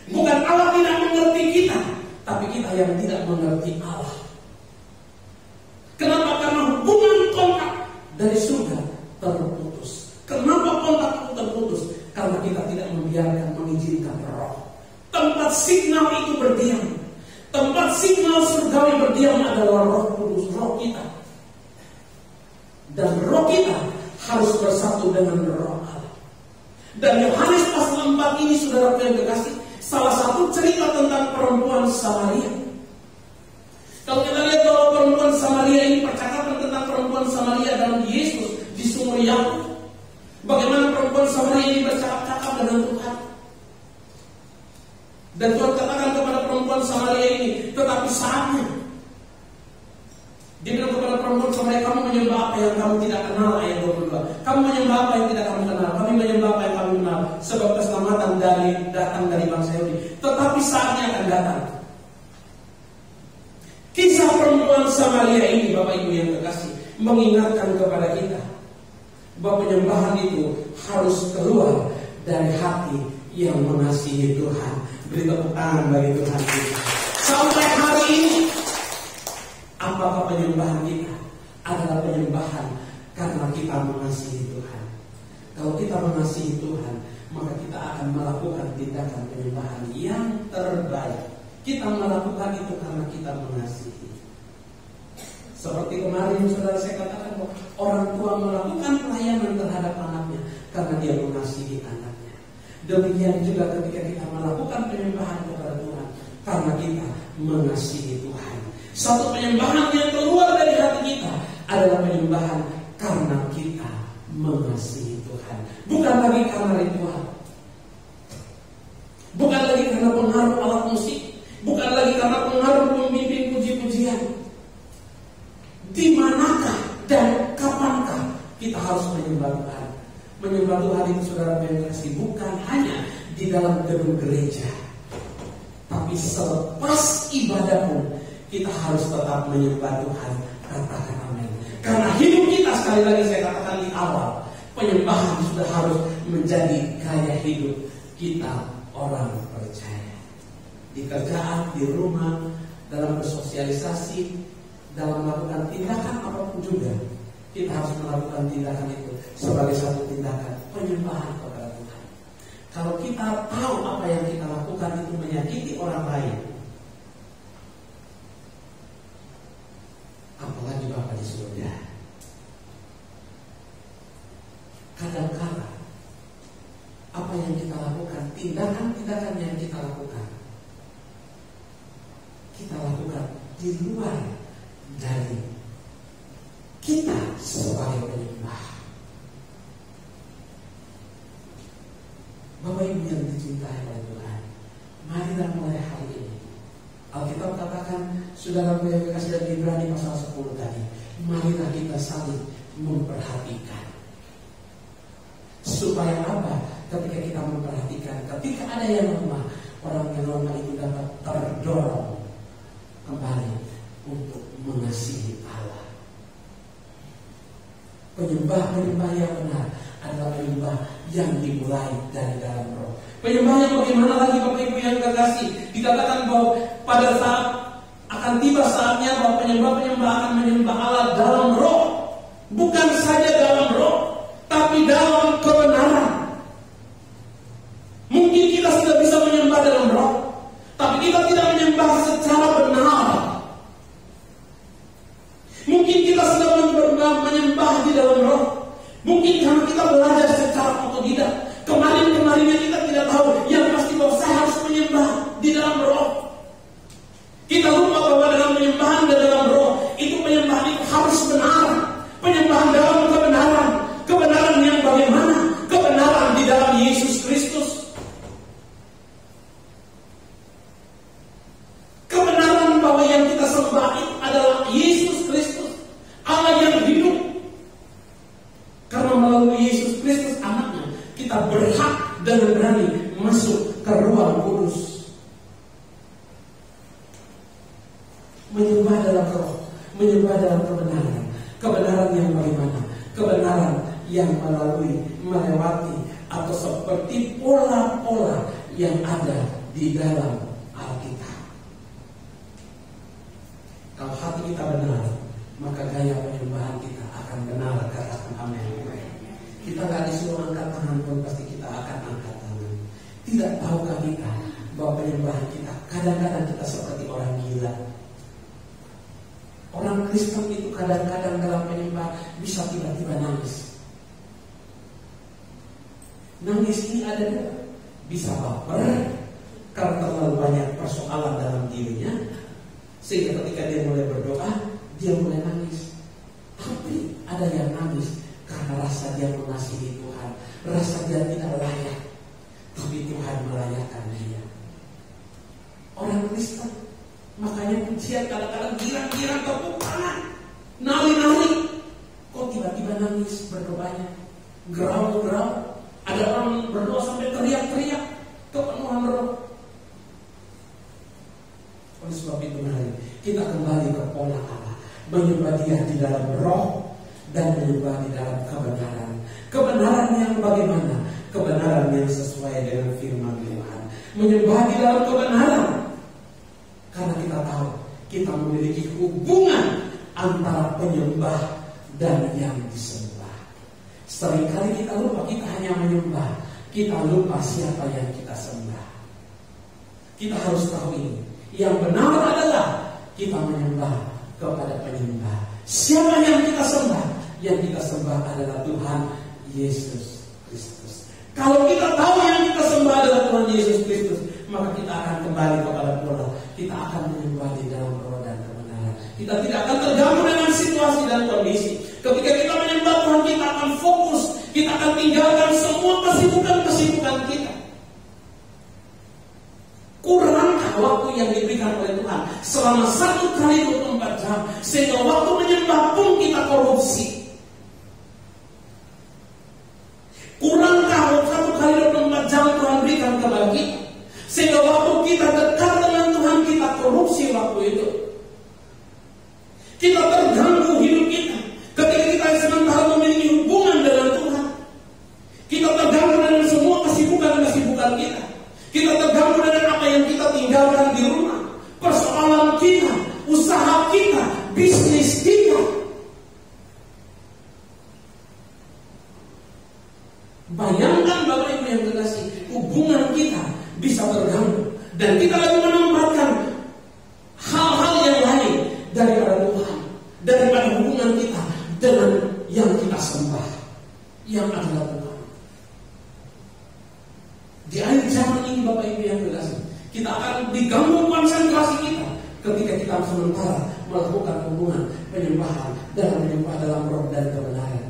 Bukan Allah tidak mengerti kita, tapi kita yang tidak mengerti Allah. Kenapa? Karena hubungan kontak dari surga terputus. Kenapa kontak itu terputus? Karena kita tidak membiarkan, mengizinkan roh. Tempat signal itu berdiam. Tempat signal surgawi berdiam adalah Roh Kudus, roh kita. Dan roh kita harus bersatu dengan roh Allah. Dan Yohanes pasal 4 ini, saudara yang terkasih, salah satu cerita tentang perempuan Samaria. Kalau kita lihat bahwa perempuan Samaria ini, percakapan tentang perempuan Samaria dalam Yesus di sumur Yakub. Bagaimana perempuan Samaria ini bercakap-cakap dengan Tuhan. Dan Tuhan katakan kepada perempuan Samaria ini, tetapi saatnya. Dia bilang kepada perempuan Samaria, kamu menyembah apa yang kamu tidak kenal, ayat 22. Kamu menyembah apa yang tidak kamu kenal, kami menyembah apa yang kami kenal. Sebab keselamatan datang dari bangsa Yahudi. Tetapi saatnya akan datang. Kisah perempuan Samaria ini, Bapak Ibu yang terkasih, mengingatkan kepada kita bahwa penyembahan itu harus keluar dari hati yang mengasihi Tuhan. Beri tepuk tangan bagi Tuhan kita. Sampai hari ini, apakah penyembahan kita adalah penyembahan karena kita mengasihi Tuhan? Kalau kita mengasihi Tuhan, maka kita akan melakukan tindakan penyembahan yang terbaik. Kita melakukan itu karena kita mengasihi. Seperti kemarin saudara saya katakan bahwa orang tua melakukan pelayanan terhadap anaknya karena dia mengasihi anaknya. Demikian juga ketika kita melakukan penyembahan kepada Tuhan karena kita mengasihi Tuhan. Satu penyembahan yang keluar dari hati kita adalah penyembahan karena kita mengasihi Tuhan. Bukan lagi karena ritual. Bukan lagi karena pengaruh alat musik. Bukan lagi karena pengaruh pemimpin puji-pujian. Di manakah dan kapankah kita harus menyembah Tuhan? Menyembah Tuhan itu saudara yang kasih bukan hanya di dalam gedung gereja, tapi selepas ibadah pun kita harus tetap menyembah Tuhan. Katakan amin. Karena hidup kita, sekali lagi saya katakan di awal, penyembahan sudah harus menjadi gaya hidup kita orang percaya. Di kerjaan, di rumah, dalam bersosialisasi, dalam melakukan tindakan apapun juga, kita harus melakukan tindakan itu sebagai satu tindakan penyembahan kepada Tuhan. Kalau kita tahu apa yang kita lakukan itu menyakiti orang lain, apalagi Bapa di surga. Kadang-kala apa yang kita lakukan, tindakan-tindakan yang kita lakukan di luar dari kita sebagai penyembah. Bapak Ibu yang dicintai oleh Tuhan, Marilah mulai hari ini. Alkitab katakan, saudara yang kasih dari Ibrani pasal 10 tadi, marilah kita saling memperhatikan. Supaya apa? Ketika kita memperhatikan, ketika ada yang lemah, orang yang lemah itu dapat terdorong kembali untuk mengasihi Allah. Penyembah-penyembah yang benar adalah penyembah yang dimulai dari dalam roh. Penyembah yang bagaimana lagi Bapak Ibu yang kekasih? Dikatakan bahwa pada saat akan tiba saatnya bahwa penyembah-penyembah akan menyembah Allah dalam roh. Bukan saja dalam roh, tapi dalam kebenaran. Mungkin kita sudah bisa menyembah dalam roh, tapi kita tidak menyembah secara benar. Mungkin kita sudah menyembah di dalam roh, mungkin karena kita belajar secara otodidak. Kemarin-kemarinnya kita tidak tahu, yang pasti bahwa saya harus menyembah di dalam roh. Kita lupa bahwa dalam penyembahan dan dalam roh itu penyembahan itu harus benar. Penyembahan dalam kebenaran. Kebenaran yang bagaimana? Kebenaran di dalam Yesus Kristus. Kebenaran bahwa yang kita sembah itu adalah Yesus Kristus, Allah yang hidup. Karena melalui Yesus Kristus anaknya, kita berhak dan berani masuk ke ruang kudus. Menyembah dalam roh, menyembah dalam kebenaran. Kebenaran yang bagaimana? Kebenaran yang melewati atau seperti pola-pola yang ada di dalam Alkitab. Kalau hati kita benar, maka gaya penyembahan kita akan benar. Katakan amin. Kita gak disuruh angkat tangan pun pasti kita akan angkat tangan. Tidak tahukah kita bahwa penyembahan kita kadang-kadang kita seperti orang gila. Orang Kristen itu kadang-kadang dalam penyembah bisa tiba-tiba nangis. Nangis ini ada dua. Bisa baper karena terlalu banyak persoalan dalam dirinya, sehingga ketika dia mulai berdoa, dia mulai nangis. Tapi ada yang nangis karena rasa dia mengasihi Tuhan, rasa dia tidak layak, tapi Tuhan melayakkan dia. Orang Kristen, makanya pujian kadang-kadang girang-girang tepuk tangan, nari-nari. Kok tiba-tiba nangis berdoanya, geram-geram. Ada orang berdoa sampai teriak-teriak, kepenuhan roh. Oleh sebab itu mari kita kembali ke pola Allah, menyembah Dia di dalam roh dan menyembah di dalam kebenaran. Kebenaran yang bagaimana? Kebenaran yang sesuai dengan firman Tuhan. Menyembah di dalam kebenaran. Karena kita tahu kita memiliki hubungan antara penyembah dan yang disembah. Seringkali kita lupa, kita hanya menyembah, kita lupa siapa yang kita sembah. Kita harus tahu ini. Yang benar adalah kita menyembah kepada penyembah. Siapa yang kita sembah? Yang kita sembah adalah Tuhan Yesus Kristus. Kalau kita tahu yang kita sembah adalah Tuhan Yesus Kristus, maka kita akan kembali kepada pola. Kita akan menyembah di dalam roh dan kebenaran. Kita tidak akan terganggu dengan situasi dan kondisi. Ketika kita menyembah Tuhan, kita akan fokus. Kita akan tinggalkan semua kesibukan-kesibukan kita. Kurangkah waktu yang diberikan oleh Tuhan selama 1 kali 24 jam, sehingga waktu menyembah pun kita korupsi. Kurangkah 1 kali 24 jam Tuhan berikan kepada kita, sehingga waktu kita dekat dengan Tuhan kita korupsi waktu itu. Kita terganggu hidup kita ketika kita sementara memiliki hubungan dengan Tuhan. Kita terganggu dengan semua kesibukan-kesibukan kita. Kita terganggu dengan apa yang kita tinggalkan di rumah, persoalan kita, usaha kita, bisnis kita. Bayangkan Bapak Ibu yang terkasih, hubungan kita bisa terganggu dan kita lagi menempatkan hal-hal yang lain daripada Tuhan, daripada hubungan kita dengan yang kita sembah, yang adalah Tuhan. Di akhir zaman ini Bapak Ibu yang terkasih, kita akan diganggu konsentrasi kita ketika kita sementara melakukan hubungan penyembahan dan menyembah dalam roh dan kebenaran.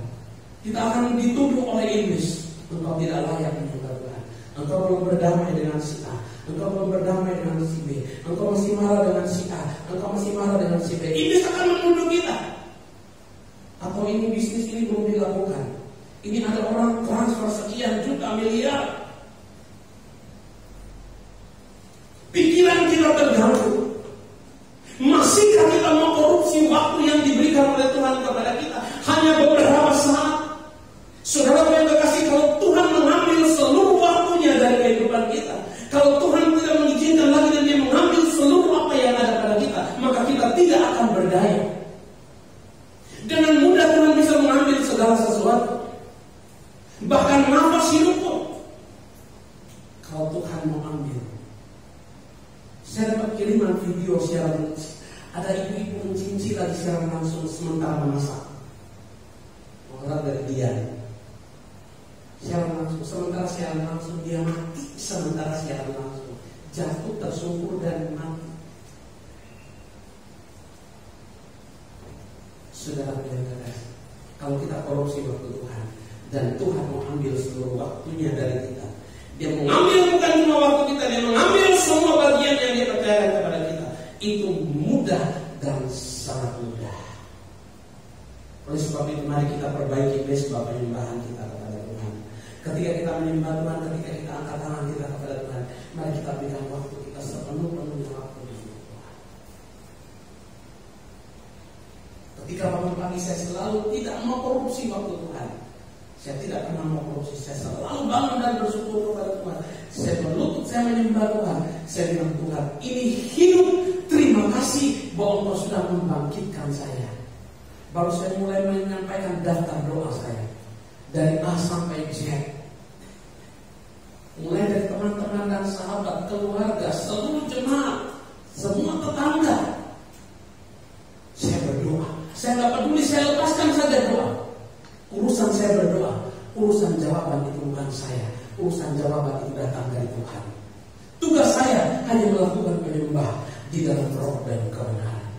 Kita akan dituduh oleh iblis, engkau tidak layak menyembah Tuhan, engkau belum berdamai dengan si A, engkau belum berdamai dengan si B, engkau masih marah dengan si A, engkau masih marah dengan si B. Iblis akan menuduh kita. Atau ini bisnis ini belum dilakukan. Ini ada orang transfer sekian juta miliar. Pikiran kita terganggu. Masihkah kita mau korupsi waktu yang diberikan oleh Tuhan kepada kita hanya beberapa saat? Saudara yang terkasih, kalau Tuhan mengambil seluruh waktunya dari kehidupan kita, kalau Tuhan tidak mengizinkan lagi dan Dia mengambil seluruh apa yang ada pada kita, maka kita tidak akan berdaya. Dengan mudah Tuhan bisa mengambil segala sesuatu, bahkan nafas hidup pun. Kalau Tuhan mau ambil. Saya dapat kiriman video siaran, ada ibu-ibu mencincin lagi siaran langsung sementara memasak. Orang dari dia siaran langsung, sementara siaran langsung dia mati, sementara siaran langsung jatuh tersungkur dan mati. Saudara yang terkasih, kalau kita korupsi waktu Tuhan dan Tuhan mau ambil seluruh waktunya dari kita, Dia mengambil bukan cuma waktu kita, Dia mengambil semua bagian yang Dia percayakan kepada kita. Itu mudah dan sangat mudah. Oleh sebab itu mari kita perbaiki mesbah penyembahan kita kepada Tuhan. Ketika kita menyembah Tuhan, ketika kita angkat tangan kita kepada Tuhan, mari kita berikan waktu kita sepenuh-penuhnya waktu di sini Tuhan. Ketika bangun pagi saya selalu tidak mau korupsi waktu Tuhan. Saya tidak pernah mau korupsi. Saya selalu bangun dan bersyukur kepada Tuhan. Saya berlutut, saya menyembah Tuhan. Saya bilang, Tuhan, ini hidup. Terima kasih bahwa Engkau sudah membangkitkan saya. Baru saya mulai menyampaikan daftar doa saya. Dari A sampai Z. Mulai dari teman-teman dan sahabat, keluarga, seluruh jemaat, semua tetangga. Saya berdoa. Saya tidak peduli, saya lepaskan saja doa. Urusan saya berdoa, urusan jawaban itu bukan saya. Urusan jawaban itu datang dari Tuhan. Tugas saya hanya melakukan penyembah di dalam roh dan kebenaran.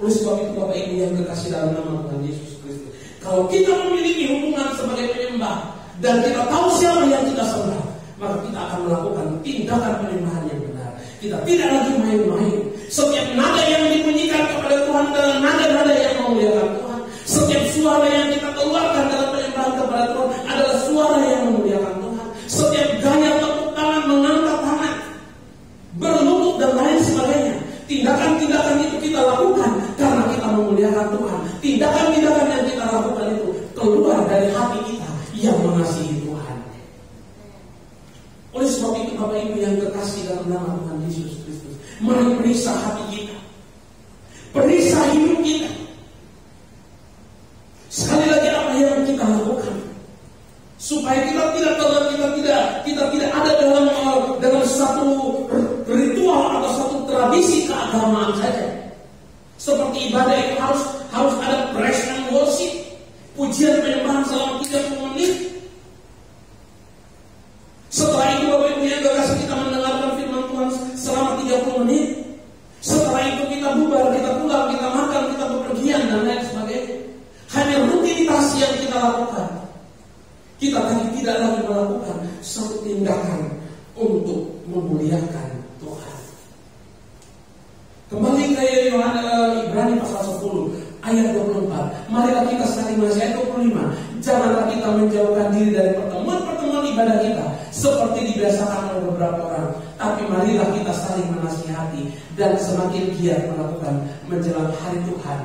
Oleh sebab itu Bapak Ibu yang terkasih dalam nama Tuhan Yesus Kristus, kalau kita memiliki hubungan sebagai penyembah dan kita tahu siapa yang kita sembah, maka kita akan melakukan tindakan penyembahan yang benar. Kita tidak lagi main-main. Setiap nada yang dibunyikan kepada Tuhan adalah nada-nada yang memuliakan Tuhan. Setiap suara yang kita keluarkan dalam penyembahan kepada Tuhan adalah suara yang memuliakan Tuhan. Setiap gaya tepuk tangan, mengangkat tangan, berlutut dan lain sebagainya, tindakan-tindakan itu kita lakukan karena kita memuliakan Tuhan. Tindakan-tindakan yang kita lakukan itu keluar dari hati kita yang mengasihi Tuhan. Oleh sebab itu Bapak Ibu yang terkasih dalam nama Tuhan Yesus Kristus, mari periksa hati kita, periksa hidup kita. Sekali lagi apa yang kita lakukan supaya kita tidak ada dalam satu ritual atau satu tradisi keagamaan saja. Seperti ibadah itu harus ada praise and worship, pujian penyembahan selama 30 menit. Setelah itu Bapak Ibu yang terkasih, kita mendengarkan firman Tuhan selama 30 menit. Setelah itu kita bubar, kita pulang, kita makan, kita bepergian dan lain sebagainya. Hanya rutinitas yang kita lakukan. Kita tidak lagi melakukan satu tindakan untuk memuliakan Tuhan. Kembali ke Ibrani pasal 10 ayat 24. Marilah kita saling mengasihi, ayat 25. Janganlah kita menjauhkan diri dari pertemuan-pertemuan ibadah kita seperti dibiasakan oleh beberapa orang, tapi marilah kita saling menasihati dan semakin giat melakukan menjelang hari Tuhan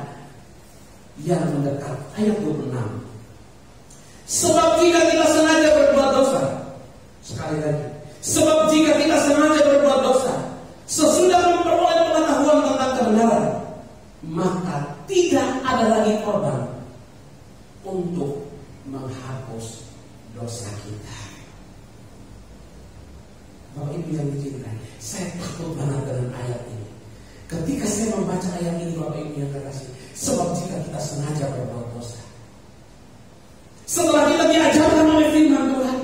yang mendekat. Ayat 26. Sebab jika kita sengaja berbuat dosa, sekali lagi, sebab jika kita sengaja berbuat dosa sesudah memperoleh pengetahuan tentang kebenaran, maka tidak ada lagi korban untuk menghapus dosa kita. Bapak Ibu yang dicintai, saya takut banget dengan ayat ini. Ketika saya membaca ayat ini, Bapak Ibu yang terkasih, sebab jika kita sengaja berbuat dosa, setelah kita diajarkan oleh firman Tuhan,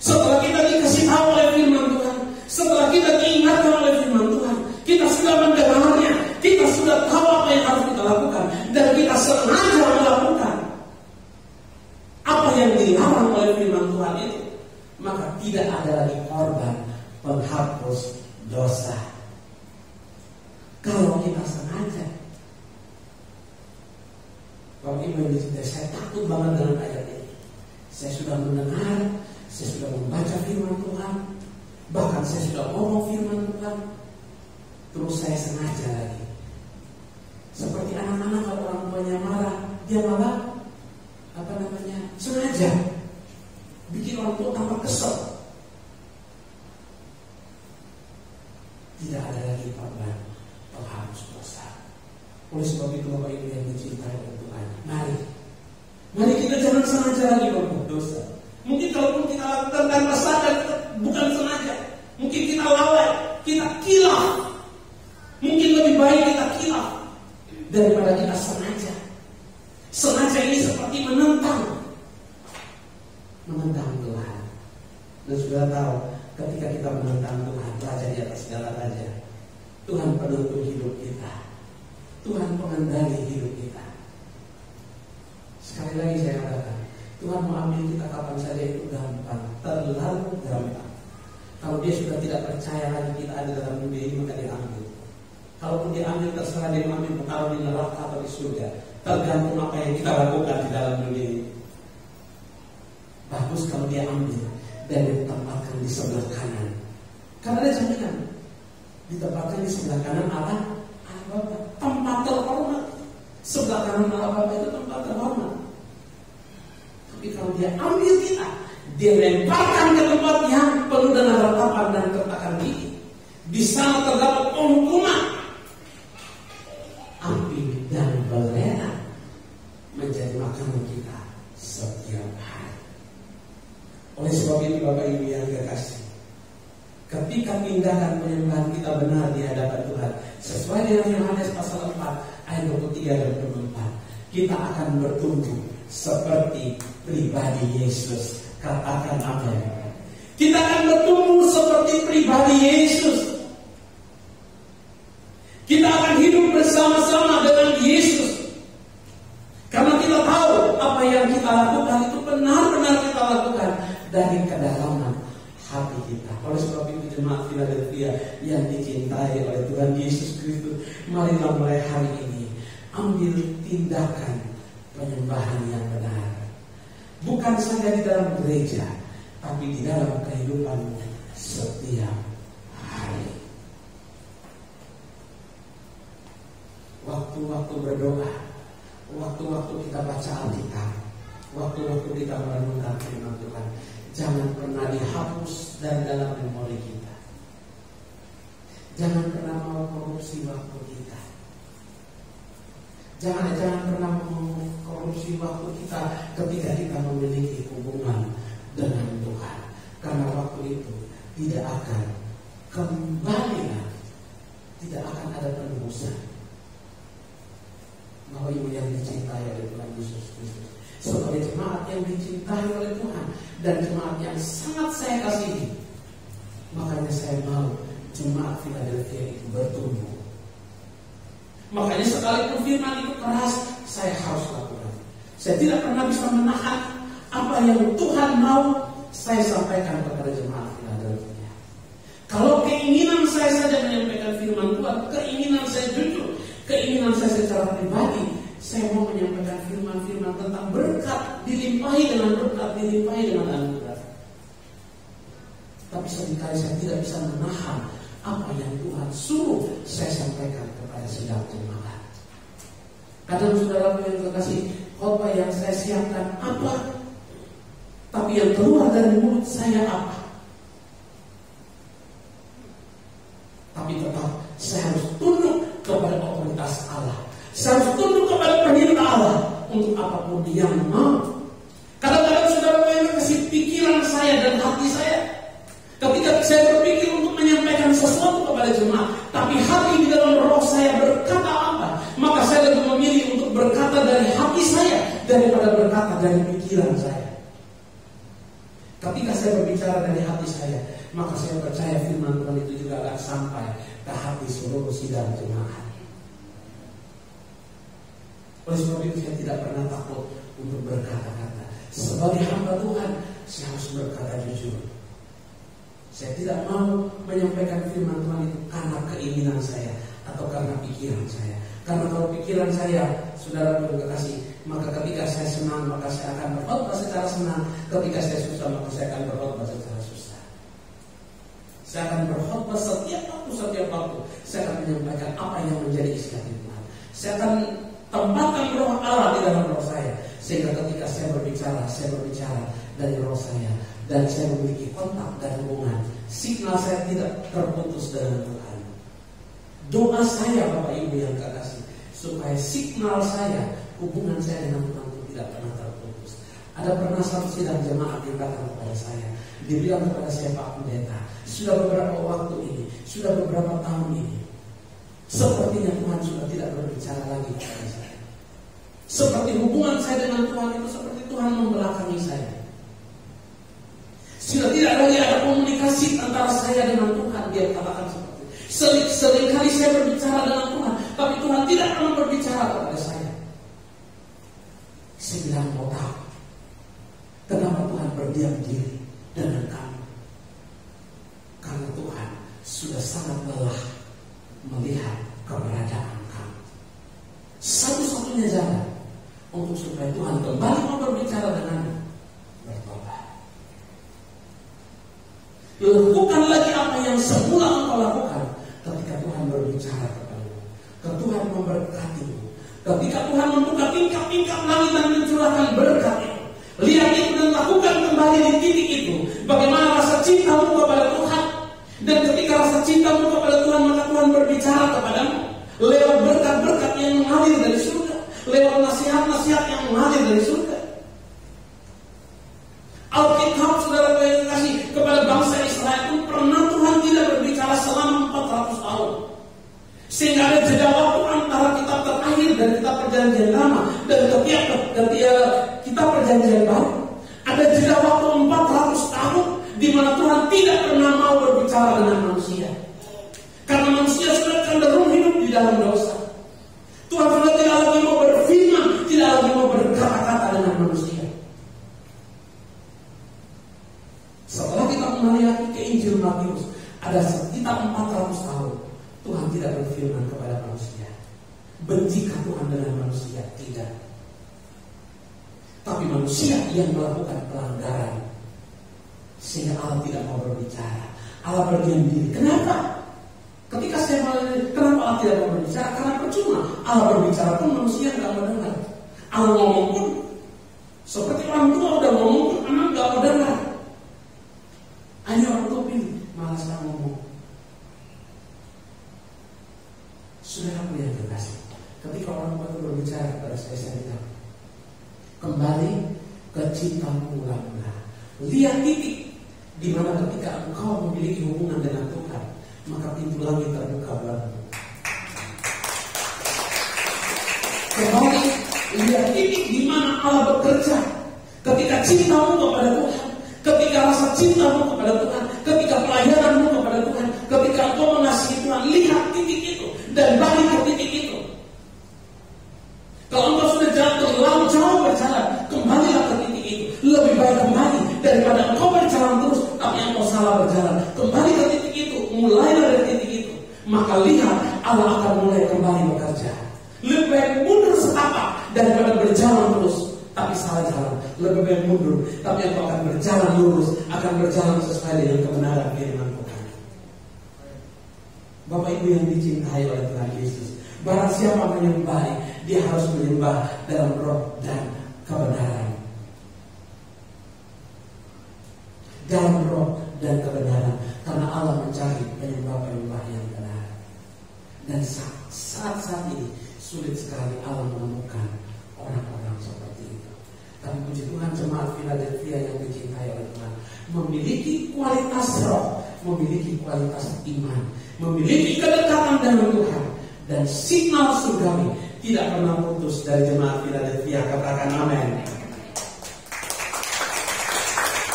setelah kita dikasih tahu oleh firman Tuhan, setelah kita diingatkan oleh firman Tuhan, kita sudah mendengarnya, kita sudah tahu apa yang harus kita lakukan, dan kita sengaja melakukan apa yang dilarang oleh firman Tuhan itu, maka tidak ada lagi korban menghapus dosa. Kalau kita sengaja. Kalau Ibu saya takut banget dengan ayat ini. Saya sudah mendengar, saya sudah membaca firman Tuhan, bahkan saya sudah ngomong firman Tuhan, terus saya sengaja lagi. Seperti anak-anak kalau orang tuanya marah, dia malah sengaja bikin orang tua tambah kesel. Tidak ada lagi penghapus dosa. Oleh sebab itu Bapak Ibu yang dicintai oleh Tuhan, mari kita jangan sengaja lagi berbuat dosa. Mungkin kalaupun kita lakukan tanpa sadar, kita bukan sengaja. Mungkin kita lalai, kita kilaf. Mungkin lebih baik kita kilaf daripada kita sengaja. Sengaja ini seperti menentang Tuhan. Dan sudah tahu, ketika kita menentang Tuhan, Raja di atas segala raja, Tuhan penuntun hidup kita, Tuhan pengendali hidup kita. Sekali lagi saya katakan, Tuhan mau ambil kita kapan saja itu gampang, terlalu gampang. Kalau dia sudah tidak percaya lagi kita ada dalam dunia ini, maka dia ambil. Kalaupun dia ambil, terserah dia ambil, taruh di neraka atau di surga, tergantung apa yang kita lakukan di dalam dunia ini. Bagus kalau dia ambil dan ditempatkan di sebelah kanan, karena ada jaminan ditempatkan di sebelah kanan Allah Bapa, tempat terhormat. Sebelah kanan Allah Bapa itu tempat terhormat. Tapi kalau dia ambil kita, dia lemparkan ke tempat yang penuh dengan ratapan dan kertakan gigi. Di sana terdapat penghukuman, api dan belerang menjadi makanan kita setiap hari. Oleh sebab itu Bapak Ibu yang kekasih, ketika tindakan penyembahan kita benar di hadapan Tuhan, sesuai dengan Yohanes pasal 4 ayat 23 dan 24, kita akan bertumbuh seperti pribadi Yesus. Katakan amin. Kita akan bertumbuh seperti pribadi Yesus. Kita akan hidup bersama-sama dengan Yesus. Karena kita tahu apa yang kita lakukan itu benar-benar kita lakukan dari kedalaman hati kita. Oleh sebab itu jemaat Philadelphia yang dicintai oleh Tuhan Yesus Kristus, marilah mulai hari ini ambil tindakan penyembahan yang benar. Bukan saja di dalam gereja, tapi di dalam kehidupan setiap hari. Waktu-waktu berdoa, waktu-waktu kita baca Alkitab, waktu-waktu kita merenungkan firman Tuhan, jangan pernah dihapus dari dalam memori kita. Jangan pernah mau korupsi waktu kita. Jangan pernah mengkorupsi waktu kita ketika kita memiliki hubungan dengan Tuhan. Karena waktu itu tidak akan kembali lagi. Tidak akan ada penebusan. Bapak Ibu yang dicintai oleh Tuhan Yesus Kristus, sebagai jemaat yang dicintai oleh Tuhan dan jemaat yang sangat saya kasihi, makanya saya mau jemaat Philadelphia itu bertumbuh. Makanya sekalipun firman itu keras, saya harus lakukan. Saya tidak pernah bisa menahan apa yang Tuhan mau saya sampaikan kepada jemaat Philadelphia. Kalau keinginan saya saja menyampaikan firman Tuhan, keinginan saya jujur, keinginan saya secara pribadi, saya mau menyampaikan firman-firman tentang berkat, dilimpahi dengan berkat, dilimpahi dengan anugerah. Tapi seringkali saya tidak bisa menahan apa yang Tuhan suruh saya sampaikan kepada sedang jemaat. Kadang saudara yang terkasih, khotbah yang saya siapkan apa, tapi yang keluar dari mulut saya apa. Tapi tetap saya harus tunduk kepada otoritas Allah. Saya harus tunduk kepada perintah Allah untuk apapun dia mau. Kadang-kadang saudara yang kasih pikiran saya dan hati saya, ketika saya berpikir untuk menyampaikan sesuatu kepada jemaat, tapi hati di dalam roh saya berkata apa, maka saya lebih memilih untuk berkata dari hati saya daripada berkata dari pikiran saya. Ketika saya berbicara dari hati saya, maka saya percaya firman Tuhan itu juga akan sampai ke hati seluruh sidang jemaat. Oleh sebab itu saya tidak pernah takut untuk berkata-kata. Sebagai hamba Tuhan, saya harus berkata jujur. Saya tidak mau menyampaikan firman Tuhan itu karena keinginan saya atau karena pikiran saya. Karena kalau pikiran saya, saudara berkasih, maka ketika saya senang maka saya akan berkhotbah secara senang. Ketika saya susah maka saya akan berkhotbah secara susah. Saya akan berkhotbah setiap waktu. Saya akan menyampaikan apa yang menjadi isi hati Tuhan. Saya akan tempatkan roh Allah di dalam roh saya, sehingga ketika saya berbicara dari roh saya. Dan saya memiliki kontak dan hubungan. Signal saya tidak terputus dengan Tuhan. Doa saya Bapak Ibu yang kekasih, supaya signal saya, hubungan saya dengan Tuhan itu tidak pernah terputus. Ada pernah satu sidang jemaat yang datang kepada saya. Dia bilang kepada saya, Pak Pendeta, sudah beberapa waktu ini, sudah beberapa tahun ini, sepertinya Tuhan sudah tidak berbicara lagi kepada saya. Seperti hubungan saya dengan Tuhan itu seperti Tuhan membelakangi saya. Sudah tidak lagi ada komunikasi antara saya dengan Tuhan. Dia katakan seperti itu. Seringkali saya berbicara dengan Tuhan, tapi Tuhan tidak pernah berbicara kepada saya. Saya bilang, mau tahu kenapa Tuhan berdiam diri dengan kamu? Karena Tuhan sudah sangat lelah melihat keberadaan kamu. Satu-satunya jalan untuk supaya Tuhan kembali mau berbicara denganmu, bertobat. Lakukan lagi apa yang semula engkau lakukan ketika Tuhan berbicara kepadamu. Ketika Tuhan memberkatimu. Ketika Tuhan membuka tingkap-tingkap langit dan mencurahkan berkat itu. Lihat itu dan lakukan kembali di titik itu. Bagaimana rasa cintamu kepada Tuhan. Dan ketika rasa cintamu kepada Tuhan, maka Tuhan berbicara kepadamu. Lewat berkat-berkat yang mengalir dari surga. Lewat nasihat-nasihat yang mengalir dari surga. Alkitab saudara yang kasih kepada bangsa Israel pun pernah Tuhan tidak berbicara selama 400 tahun. Sehingga ada jeda waktu antara kitab terakhir dan kitab perjanjian lama dan kitab perjanjian baru. Ada jeda waktu 400 tahun di mana Tuhan tidak pernah mau berbicara dengan manusia. Karena manusia sudah cenderung hidup di dalam dosa. Tuhan sudah tidak lagi mau berfirman, tidak lagi mau berkata-kata dengan manusia. Setelah kita melihat ke Injil Matius, ada sekitar 400 tahun Tuhan tidak berfirman kepada manusia. Bencikah Tuhan dengan manusia? Tidak. Tapi manusia yang melakukan pelanggaran, sehingga Allah tidak mau berbicara. Allah berdiam diri. Kenapa? Ketika saya melihat, kenapa Allah tidak mau berbicara? Karena percuma. Allah berbicara pun manusia tidak mau dengar. Allah ngomong pun seperti orang tua udah ngomong pun anak tidak mau dengar. Hanya orang tua pilih, malas tak ngomong. Saudara yang terkasih, ketika orang tua itu berbicara kepada saya bilang, kembali ke cintamu mula-mula. Lihat titik di mana ketika engkau memiliki hubungan dengan Tuhan, maka pintu langit terbuka bagimu. Kembali lihat titik di mana Allah bekerja. Ketika cintamu kepada Tuhan, ketika rasa cintamu kepada Tuhan, ketika pelayananmu kepada Tuhan, ketika engkau mengasihi Tuhan, lihat titik itu dan balik ke titik itu. Kalau engkau sudah terlalu jauh berjalan, kembalilah ke titik itu. Lebih baik kembali daripada engkau berjalan terus tapi engkau salah berjalan. Kembali ke titik itu, mulailah dari titik itu. Maka lihat Allah akan mulai kembali bekerja. Lebih baik mundur setapak daripada berjalan terus tapi salah jalan. Lebih baik mundur, tapi engkau akan berjalan lurus, akan berjalan sesuai dengan kebenaran firman Tuhan. Bapak Ibu yang dicintai oleh Tuhan Yesus, barang siapa menyembah, dia harus menyembah dalam roh dan kebenaran. Dalam roh dan kebenaran, karena Allah mencari penyembah-penyembah yang benar. Dan saat ini sulit sekali Allah menemukan orang-orang seperti itu. Tapi puji Tuhan, jemaat Philadelphia yang dicintai oleh Tuhan memiliki kualitas roh, memiliki kualitas iman, memiliki kedekatan dengan Tuhan, dan signal surgawi tidak pernah putus dari jemaat Philadelphia. Katakan amin.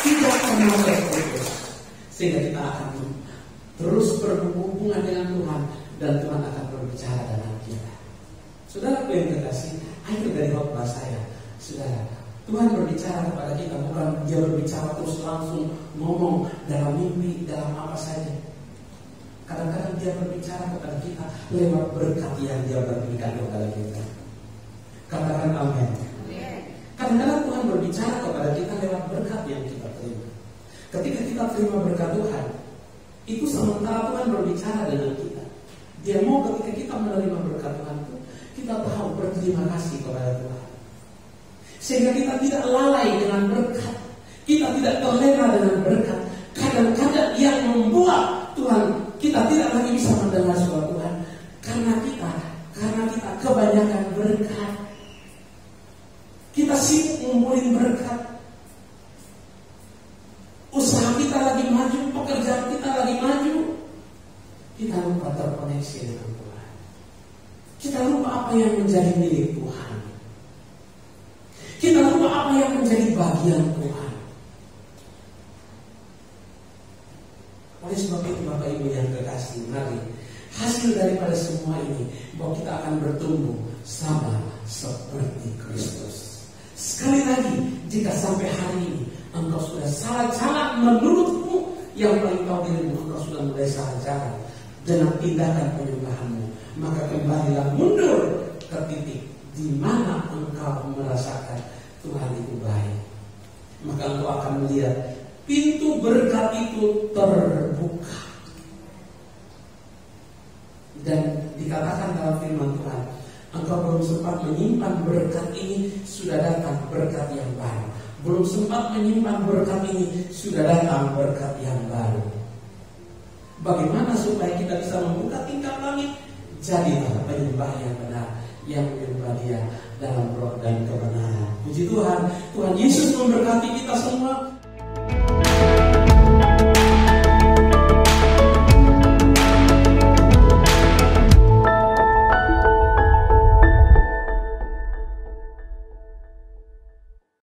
Tidak pernah terputus, sehingga kita akan terus berhubungan dengan Tuhan dan Tuhan akan berbicara dengan kita. Saudara yang terkasih, akhir dari khotbah saya, saudara, Tuhan berbicara kepada kita, bukan Dia berbicara terus langsung ngomong dalam mimpi, dalam apa saja. Kadang-kadang Dia berbicara kepada kita lewat berkat yang Dia berikan kepada kita. Katakan amin. Kadang-kadang Tuhan berbicara kepada kita lewat berkat yang kita terima. Ketika kita terima berkat Tuhan, itu sementara Tuhan berbicara dengan kita. Dia mau ketika kita menerima berkat Tuhan itu, kita tahu berterima kasih kepada Tuhan. Sehingga kita tidak lalai dengan berkat, kita tidak terlena dengan berkat. Kadang-kadang yang membuat Tuhan kita tidak lagi bisa mendengar suara Tuhan karena kita kebanyakan berkat. Kita sibuk ngumpulin berkat. Usaha kita lagi maju, pekerjaan kita lagi maju. Kita lupa terkoneksi dengan Tuhan. Kita lupa apa yang menjadi milik Tuhan. Kita lupa apa yang menjadi bagian Tuhan. Oleh sebab itu Bapak Ibu yang kekasih, mari hasil daripada semua ini bahwa kita akan bertumbuh sama seperti Kristus. Sekali lagi, jika sampai hari ini engkau sudah salah jalan menurutmu, yang paling tahu dirimu, engkau sudah mulai salah jalan dengan tindakan penyembahanmu, maka kembalilah mundur ke titik di mana engkau merasakan Tuhan itu baik. Maka engkau akan melihat pintu berkat itu terbuka. Dan dikatakan dalam firman Tuhan, engkau belum sempat menyimpan berkat ini, sudah datang berkat yang baru. Belum sempat menyimpan berkat ini, sudah datang berkat yang baru. Bagaimana supaya kita bisa membuka tingkap langit? Jadilah penyembah yang benar, yang menyembah Dia dalam roh dan kebenaran. Puji Tuhan, Tuhan Yesus memberkati kita semua.